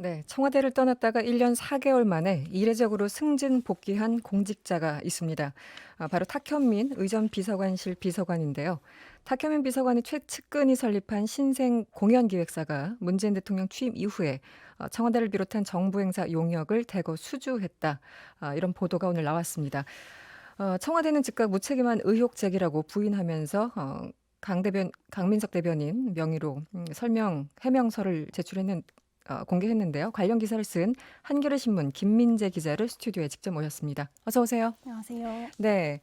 네, 청와대를 떠났다가 1년 4개월 만에 이례적으로 승진 복귀한 공직자가 있습니다. 바로 탁현민 의전 비서관실 비서관인데요. 탁현민 비서관의 최측근이 설립한 신생 공연기획사가 문재인 대통령 취임 이후에 청와대를 비롯한 정부 행사 용역을 대거 수주했다. 이런 보도가 오늘 나왔습니다. 청와대는 즉각 무책임한 의혹 제기라고 부인하면서 강민석 대변인 명의로 해명서를 공개했는데요. 관련 기사를 쓴 한겨레 신문 김민재 기자를 스튜디오에 직접 모셨습니다. 어서 오세요. 안녕하세요. 네.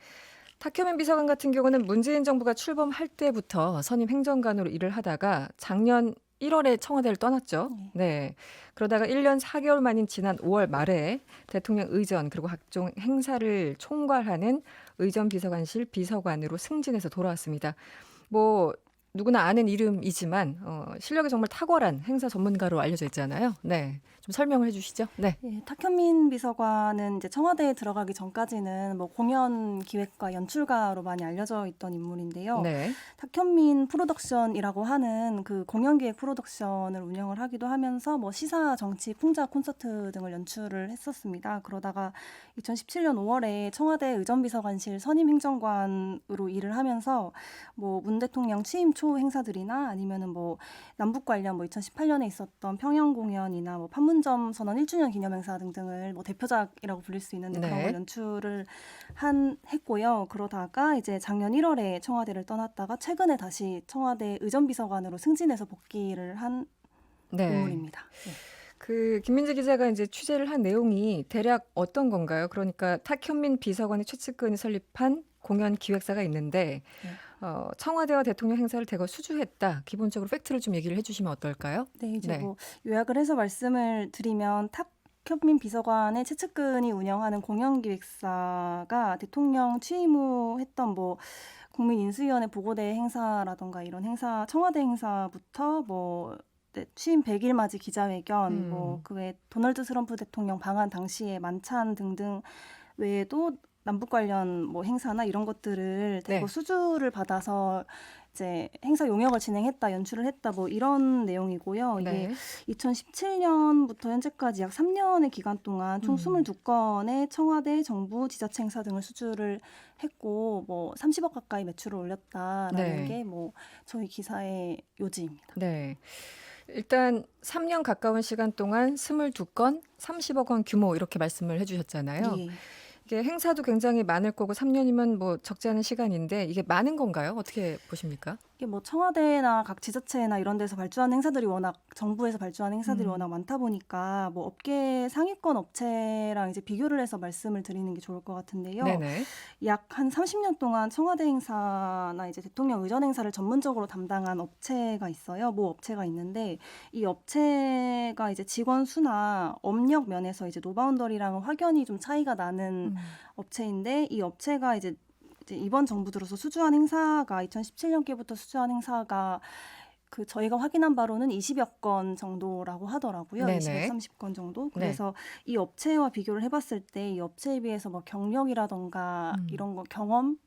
탁현민 비서관 같은 경우는 문재인 정부가 출범할 때부터 선임 행정관으로 일을 하다가 작년 1월에 청와대를 떠났죠. 네. 네. 그러다가 1년 4개월 만인 지난 5월 말에 대통령 의전 그리고 각종 행사를 총괄하는 의전비서관실 비서관으로 승진해서 돌아왔습니다. 뭐 누구나 아는 이름이지만 실력이 정말 탁월한 행사 전문가로 알려져 있잖아요. 네, 좀 설명을 해주시죠. 네, 예, 탁현민 비서관은 이제 청와대에 들어가기 전까지는 뭐 공연 기획과 연출가로 많이 알려져 있던 인물인데요. 네, 탁현민 프로덕션이라고 하는 그 공연 기획 프로덕션을 운영을 하기도 하면서 뭐 시사, 정치, 풍자, 콘서트 등을 연출을 했었습니다. 그러다가 2017년 5월에 청와대 의전비서관실 선임행정관으로 일을 하면서 뭐 문 대통령 취임 초 행사들이나 아니면은 뭐 남북 관련 뭐 2018년에 있었던 평양 공연이나 뭐 판문점 선언 1주년 기념 행사 등등을 뭐 대표작이라고 불릴 수 있는데 그런 네. 걸 연출을 했고요. 그러다가 이제 작년 1월에 청와대를 떠났다가 최근에 다시 청와대 의전비서관으로 승진해서 복귀를 한 네. 인물입니다. 네. 그 김민재 기자가 이제 취재를 한 내용이 대략 어떤 건가요? 그러니까 탁현민 비서관의 최측근이 설립한 공연 기획사가 있는데 네. 청와대와 대통령 행사를 대거 수주했다. 기본적으로 팩트를 좀 얘기를 해주시면 어떨까요? 네, 이제 네. 뭐 요약을 해서 말씀을 드리면 탁현민 비서관의 최측근이 운영하는 공연기획사가 대통령 취임 후 했던 뭐 국민인수위원회 보고대 행사라던가 이런 행사, 청와대 행사부터 뭐 네, 취임 100일 맞이 기자회견, 뭐 그 외에 도널드 트럼프 대통령 방한 당시의 만찬 등등 외에도 남북 관련 뭐 행사나 이런 것들을 대거 네. 수주를 받아서 이제 행사 용역을 진행했다, 연출을 했다, 뭐 이런 내용이고요. 이게 네. 2017년부터 현재까지 약 3년의 기간 동안 총 22건의 청와대, 정부, 지자체 행사 등을 수주를 했고, 뭐 30억 가까이 매출을 올렸다라는 네. 게 뭐 저희 기사의 요지입니다. 네. 일단 3년 가까운 시간 동안 22건, 30억 원 규모 이렇게 말씀을 해주셨잖아요. 예. 이게 행사도 굉장히 많을 거고 3년이면 뭐 적지 않은 시간인데 이게 많은 건가요? 어떻게 보십니까? 이게 뭐 청와대나 각 지자체나 이런 데서 발주하는 행사들이 워낙 정부에서 발주하는 행사들이 워낙 많다 보니까 뭐 업계 상위권 업체랑 이제 비교를 해서 말씀을 드리는 게 좋을 것 같은데요. 네네. 약 한 30년 동안 청와대 행사나 이제 대통령 의전 행사를 전문적으로 담당한 업체가 있어요. 모 업체가 있는데 이 업체가 이제 직원 수나 업력 면에서 이제 노바운더리랑은 확연히 좀 차이가 나는 업체인데 이 업체가 이제 이번 정부 들어서 수주한 행사가 2017년께부터 수주한 행사가 그 저희가 확인한 바로는 20여 건 정도라고 하더라고요. 네네. 20, 30건 정도. 네. 그래서 이 업체와 비교를 해봤을 때 이 업체에 비해서 뭐 경력이라던가 이런 거 경험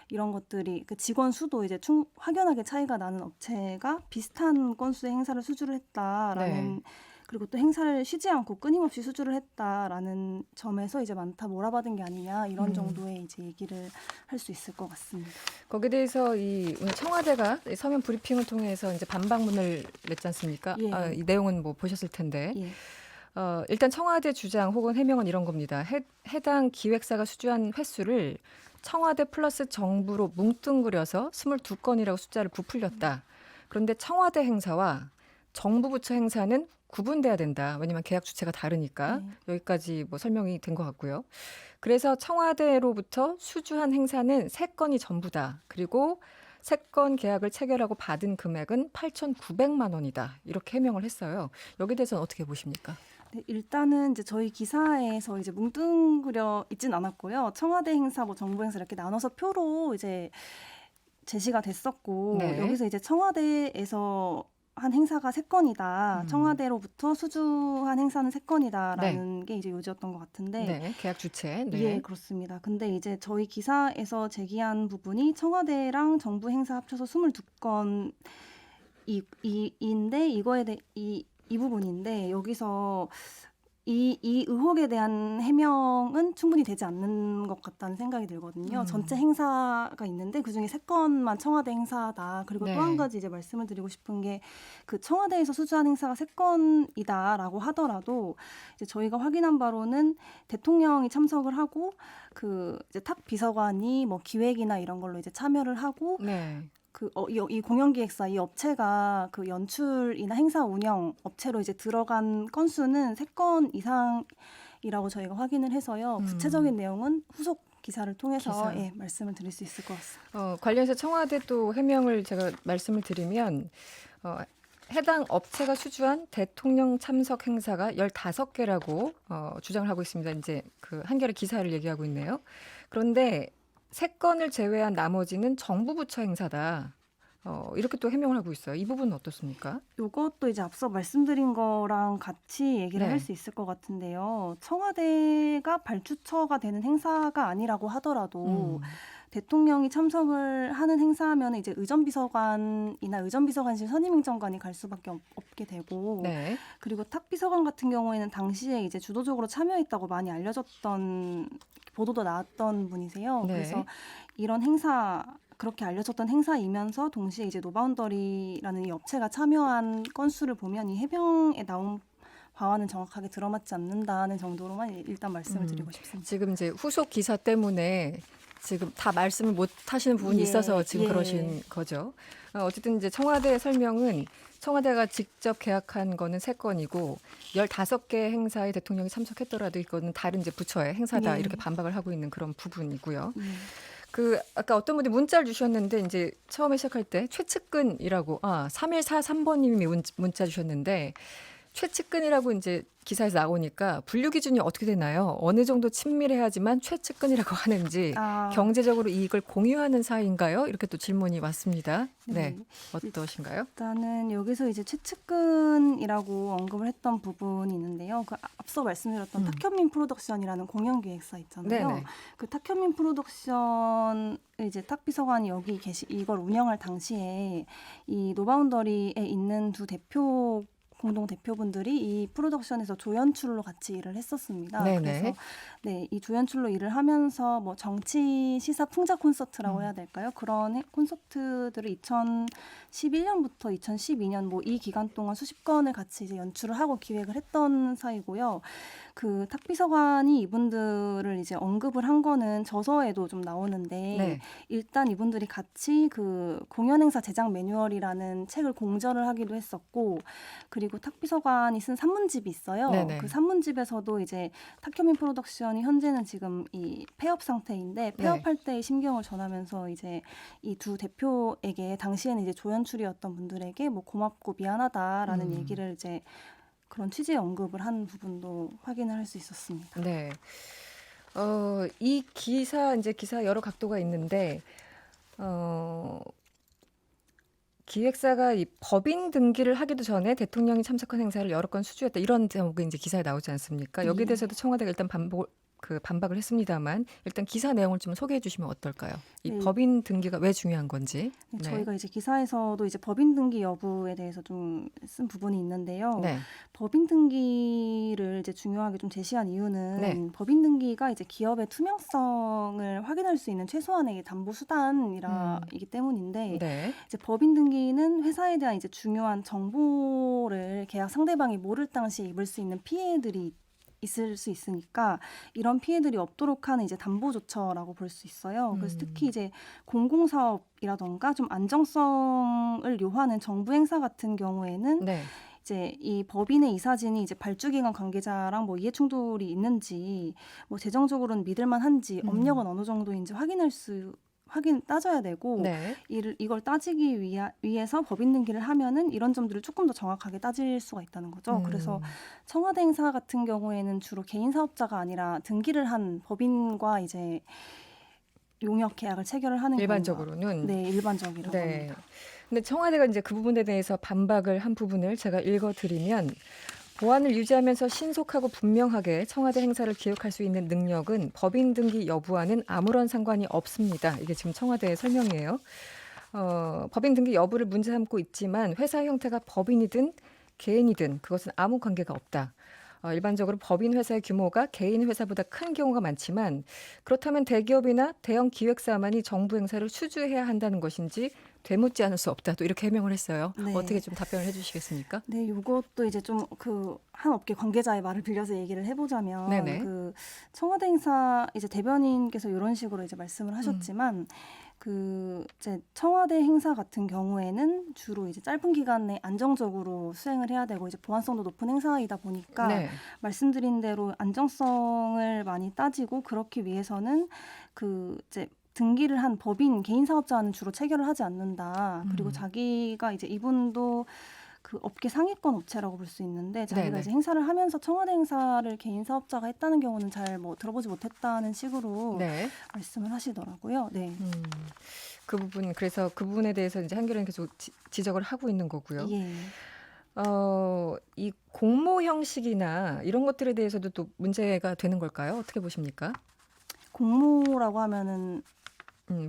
이런 것들이 그 직원 수도 이제 확연하게 차이가 나는 업체가 비슷한 건수의 행사를 수주를 했다라는 네. 그리고 또 행사를 쉬지 않고 끊임없이 수주를 했다라는 점에서 이제 많다 몰아받은 게 아니냐 이런 정도의 이제 얘기를 할 수 있을 것 같습니다. 거기에 대해서 오늘 청와대가 이 서면 브리핑을 통해서 이제 반박문을 냈지 않습니까? 예. 이 내용은 뭐 보셨을 텐데. 예. 일단 청와대 주장 혹은 해명은 이런 겁니다. 해당 기획사가 수주한 횟수를 청와대 플러스 정부로 뭉뚱그려서 22건이라고 숫자를 부풀렸다. 그런데 청와대 행사와 정부 부처 행사는 구분돼야 된다. 왜냐하면 계약 주체가 다르니까. 네. 여기까지 뭐 설명이 된 것 같고요. 그래서 청와대로부터 수주한 행사는 3건이 전부다. 그리고 3건 계약을 체결하고 받은 금액은 8,900만 원이다. 이렇게 해명을 했어요. 여기에 대해서는 어떻게 보십니까? 네, 일단은 이제 저희 기사에서 이제 뭉뚱그려 있진 않았고요. 청와대 행사, 뭐 정부 행사 이렇게 나눠서 표로 이제 제시가 됐었고 네. 여기서 이제 청와대에서 한 행사가 3건이다. 청와대로부터 수주한 행사는 3건이다라는 게 이제 요지였던 것 같은데 네, 계약 주체. 네. 예, 그렇습니다. 근데 이제 저희 기사에서 제기한 부분이 청와대랑 정부 행사 합쳐서 22건 인데 이거에 대해 이 부분인데 여기서 이 의혹에 대한 해명은 충분히 되지 않는 것 같다는 생각이 들거든요. 전체 행사가 있는데 그중에 3건만 청와대 행사다. 그리고 또 한 네. 가지 이제 말씀을 드리고 싶은 게 그 청와대에서 수주한 행사가 3건이다라고 하더라도 이제 저희가 확인한 바로는 대통령이 참석을 하고 그 이제 탁 비서관이 뭐 기획이나 이런 걸로 이제 참여를 하고 네. 이 공연기획사 이 업체가 그 연출이나 행사 운영 업체로 이제 들어간 건수는 3건 이상이라고 저희가 확인을 해서요. 구체적인 내용은 후속 기사를 통해서 기사. 예, 말씀을 드릴 수 있을 것 같습니다. 관련해서 청와대 또 해명을 제가 말씀을 드리면 해당 업체가 수주한 대통령 참석 행사가 15개라고 주장을 하고 있습니다. 이제 그 한겨레 기사를 얘기하고 있네요. 그런데 3건을 제외한 나머지는 정부 부처 행사다. 이렇게 또 해명을 하고 있어요. 이 부분은 어떻습니까? 이것도 이제 앞서 말씀드린 거랑 같이 얘기를 네. 할 수 있을 것 같은데요. 청와대가 발주처가 되는 행사가 아니라고 하더라도 대통령이 참석을 하는 행사하면 이제 의전비서관이나 의전비서관실 선임행정관이 갈 수밖에 없게 되고 네. 그리고 탁 비서관 같은 경우에는 당시에 이제 주도적으로 참여했다고 많이 알려졌던 보도도 나왔던 분이세요. 네. 그래서 이런 행사 그렇게 알려졌던 행사이면서 동시에 이제 노바운더리라는 이 업체가 참여한 건수를 보면 이 해명에 나온 바와는 정확하게 들어맞지 않는다는 정도로만 일단 말씀을 드리고 싶습니다. 지금 이제 후속 기사 때문에 지금 다 말씀을 못 하시는 부분이 예, 있어서 지금 예. 그러신 거죠. 어쨌든 이제 청와대 설명은 청와대가 직접 계약한 거는 3건이고 15개 행사에 대통령이 참석했더라도 이거는 다른 이제 부처의 행사다 예. 이렇게 반박을 하고 있는 그런 부분이고요. 예. 그 아까 어떤 분이 문자를 주셨는데 이제 처음에 시작할 때 최측근이라고 3143번님이 문자 주셨는데 최측근이라고 이제 기사에서 나오니까 분류 기준이 어떻게 되나요? 어느 정도 친밀해야지만 최측근이라고 하는지 경제적으로 이익을 공유하는 사이인가요? 이렇게 또 질문이 왔습니다. 네, 어떠신가요? 일단은 여기서 이제 최측근이라고 언급을 했던 부분이 있는데요. 그 앞서 말씀드렸던 탁현민 프로덕션이라는 공연기획사 있잖아요. 네네. 그 탁현민 프로덕션 이제 탁 비서관이 여기 이걸 운영할 당시에 이 노바운더리에 있는 두 공동 대표분들이 이 프로덕션에서 조연출로 같이 일을 했었습니다. 네네. 그래서 이 조연출로 일을 하면서 뭐 정치 시사 풍자 콘서트라고 해야 될까요? 그런 콘서트들을 2011년부터 2012년 뭐 이 기간 동안 수십 건을 같이 이제 연출을 하고 기획을 했던 사이고요. 그 탁 비서관이 이분들을 이제 언급을 한 거는 저서에도 좀 나오는데 네. 일단 이분들이 같이 그 공연행사 제작 매뉴얼이라는 책을 공저를 하기도 했었고 그리고 탁 비서관이 쓴 산문집이 있어요. 네네. 그 산문집에서도 이제 탁현민 프로덕션이 현재는 지금 이 폐업 상태인데 폐업할 때의 심경을 전하면서 이제 이 두 대표에게 당시에는 이제 조연출이었던 분들에게 뭐 고맙고 미안하다라는 얘기를 이제 그런 취지의 언급을 한 부분도 확인을 할 수 있었습니다. 네. 이 기사 여러 각도가 있는데 기획사가 이 법인 등기를 하기도 전에 대통령이 참석한 행사를 여러 건 수주했다 이런 제목이 이제 기사에 나오지 않습니까? 여기에 대해서도 청와대가 일단 반박을 했습니다만 일단 기사 내용을 좀 소개해 주시면 어떨까요? 이 네. 법인 등기가 왜 중요한 건지. 네, 저희가 이제 기사에서도 이제 법인 등기 여부에 대해서 좀 쓴 부분이 있는데요. 네. 법인 등기를 이제 중요하게 좀 제시한 이유는 법인 등기가 이제 기업의 투명성을 확인할 수 있는 최소한의 담보 수단이기 때문인데 네. 이제 법인 등기는 회사에 대한 이제 중요한 정보를 계약 상대방이 모를 당시에 입을 수 있는 피해들이 있을 수 있으니까 이런 피해들이 없도록 하는 이제 담보 조처라고 볼 수 있어요. 그래서 특히 이제 공공사업이라던가 좀 안정성을 요하는 정부 행사 같은 경우에는 이제 이 법인의 이사진이 이제 발주기관 관계자랑 뭐 이해 충돌이 있는지 뭐 재정적으로는 믿을만한지 업력은 어느 정도인지 따져야 되고 이걸 따지기 위해서 법인 등기를 하면은 이런 점들을 조금 더 정확하게 따질 수가 있다는 거죠. 그래서 청와대 행사 같은 경우에는 주로 개인 사업자가 아니라 등기를 한 법인과 이제 용역 계약을 체결을 하는 일반적으로는 일반적이라고 합니다. 근데 청와대가 이제 그 부분에 대해서 반박을 한 부분을 제가 읽어드리면 보안을 유지하면서 신속하고 분명하게 청와대 행사를 기획할 수 있는 능력은 법인 등기 여부와는 아무런 상관이 없습니다. 이게 지금 청와대의 설명이에요. 법인 등기 여부를 문제 삼고 있지만 회사 형태가 법인이든 개인이든 그것은 아무 관계가 없다. 일반적으로 법인 회사의 규모가 개인 회사보다 큰 경우가 많지만 그렇다면 대기업이나 대형 기획사만이 정부 행사를 수주해야 한다는 것인지 되묻지 않을 수 없다. 또 이렇게 해명을 했어요. 네. 어떻게 좀 답변을 해주시겠습니까? 네, 요것도 이제 좀 한 업계 관계자의 말을 빌려서 얘기를 해보자면 네네. 그 청와대 행사 이제 대변인께서 이런 식으로 이제 말씀을 하셨지만 그 이제 청와대 행사 같은 경우에는 주로 이제 짧은 기간 내 안정적으로 수행을 해야 되고 이제 보안성도 높은 행사이다 보니까 네. 말씀드린 대로 안정성을 많이 따지고 그렇기 위해서는 그 이제 등기를 한 법인 개인 사업자는 주로 체결을 하지 않는다. 그리고 자기가 이제 이분도 그 업계 상위권 업체라고 볼 수 있는데 자기가 네네. 이제 행사를 하면서 청와대 행사를 개인 사업자가 했다는 경우는 잘 뭐 들어보지 못했다는 식으로 네. 말씀을 하시더라고요. 네. 그 부분 그래서 그 부분에 대해서 이제 한겨레는 계속 지적을 하고 있는 거고요. 예. 이 공모 형식이나 이런 것들에 대해서도 또 문제가 되는 걸까요? 어떻게 보십니까? 공모라고 하면은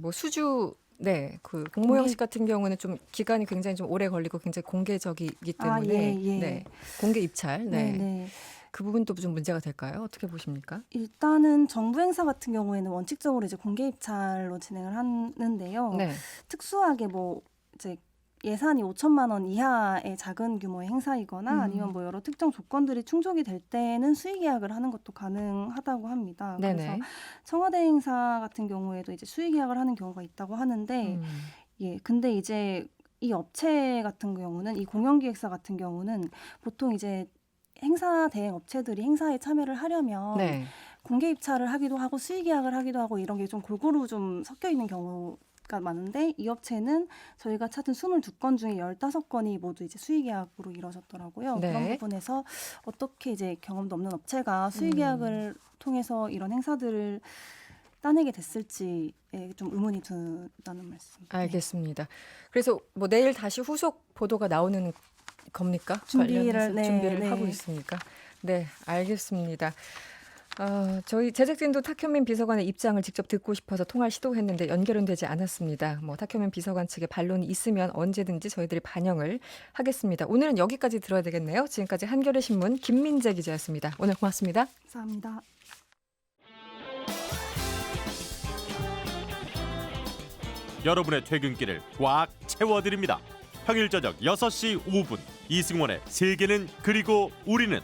뭐 수주 네, 그 공모 공개- 형식 같은 경우는 좀 기간이 굉장히 좀 오래 걸리고 굉장히 공개적이기 아, 때문에 예, 예. 네, 공개 입찰 네, 네, 네. 그 부분도 좀 문제가 될까요? 어떻게 보십니까? 일단은 정부 행사 같은 경우에는 원칙적으로 이제 공개 입찰로 진행을 하는데요. 네, 특수하게 뭐 이제 예산이 5천만 원 이하의 작은 규모의 행사이거나 아니면 뭐 여러 특정 조건들이 충족이 될 때는 수의 계약을 하는 것도 가능하다고 합니다. 그래서 네네. 청와대 행사 같은 경우에도 이제 수의 계약을 하는 경우가 있다고 하는데 예, 근데 이제 이 업체 같은 경우는 이 공연기획사 같은 경우는 보통 이제 행사 대행 업체들이 행사에 참여를 하려면 네, 공개 입찰을 하기도 하고 수의 계약을 하기도 하고 이런 게 좀 골고루 좀 섞여 있는 경우가 많은데 이 업체는 저희가 찾은 22건 중에 15건이 모두 이제 수의 계약으로 이루어졌더라고요. 네. 그런 부분에서 어떻게 이제 경험도 없는 업체가 수의 계약을 통해서 이런 행사들을 따내게 됐을지에 좀 의문이 든다는 말씀. 알겠습니다. 그래서 뭐 내일 다시 후속 보도가 나오는 겁니까? 준비를, 관련해서 네, 준비를 네. 하고 있습니까? 네, 알겠습니다. 저희 제작진도 탁현민 비서관의 입장을 직접 듣고 싶어서 통화를 시도했는데 연결은 되지 않았습니다. 뭐 탁현민 비서관 측의 반론이 있으면 언제든지 저희들이 반영을 하겠습니다. 오늘은 여기까지 들어야 되겠네요. 지금까지 한겨레 신문 김민재 기자였습니다. 오늘 고맙습니다. 감사합니다. 여러분의 퇴근길을 꽉 채워드립니다. 평일 저녁 6시 5분 이승원의 세계는 그리고 우리는